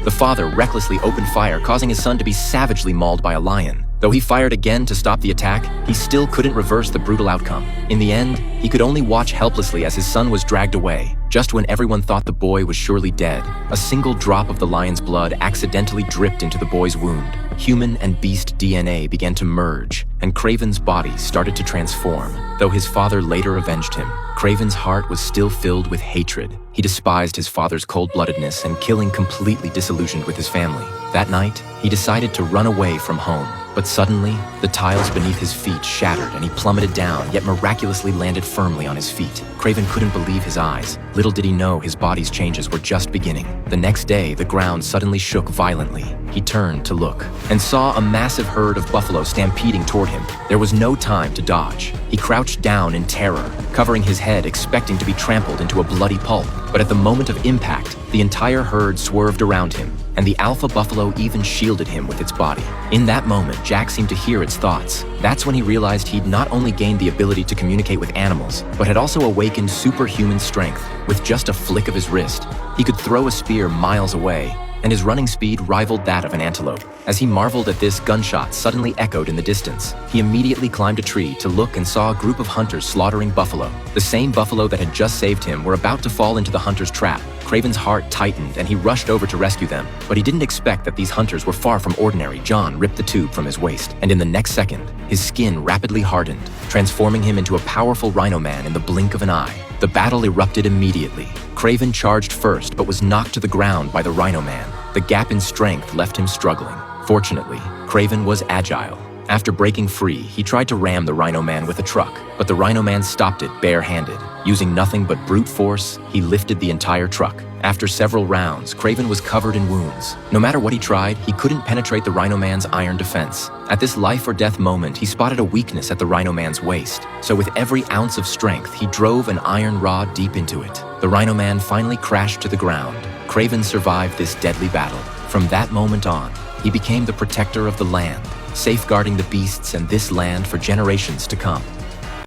The father recklessly opened fire, causing his son to be savagely mauled by a lion. Though he fired again to stop the attack, he still couldn't reverse the brutal outcome. In the end, he could only watch helplessly as his son was dragged away. Just when everyone thought the boy was surely dead, a single drop of the lion's blood accidentally dripped into the boy's wound. Human and beast DNA began to merge, and Craven's body started to transform. Though his father later avenged him, Craven's heart was still filled with hatred. He despised his father's cold-bloodedness and killing completely disillusioned with his family. That night, he decided to run away from home. But suddenly, the tiles beneath his feet shattered and he plummeted down, yet miraculously landed firmly on his feet. Craven couldn't believe his eyes. Little did he know his body's changes were just beginning. The next day, the ground suddenly shook violently. He turned to look and saw a massive herd of buffalo stampeding toward him. There was no time to dodge. He crouched down in terror, covering his head, expecting to be trampled into a bloody pulp. But at the moment of impact, the entire herd swerved around him, and the alpha buffalo even shielded him with its body. In that moment, Jack seemed to hear its thoughts. That's when he realized he'd not only gained the ability to communicate with animals, but had also awakened superhuman strength. With just a flick of his wrist, he could throw a spear miles away, and his running speed rivaled that of an antelope. As he marveled at this, gunshots suddenly echoed in the distance. He immediately climbed a tree to look and saw a group of hunters slaughtering buffalo. The same buffalo that had just saved him were about to fall into the hunter's trap. Craven's heart tightened and he rushed over to rescue them, but he didn't expect that these hunters were far from ordinary. John ripped the tube from his waist, and in the next second, his skin rapidly hardened, transforming him into a powerful rhino man in the blink of an eye. The battle erupted immediately. Craven charged first, but was knocked to the ground by the rhino man. The gap in strength left him struggling. Fortunately, Craven was agile. After breaking free, he tried to ram the rhino man with a truck, but the rhino man stopped it bare-handed. Using nothing but brute force, he lifted the entire truck. After several rounds, Craven was covered in wounds. No matter what he tried, he couldn't penetrate the rhino man's iron defense. At this life-or-death moment, he spotted a weakness at the rhino man's waist. So with every ounce of strength, he drove an iron rod deep into it. The rhino man finally crashed to the ground. Craven survived this deadly battle. From that moment on, he became the protector of the land, safeguarding the beasts and this land for generations to come.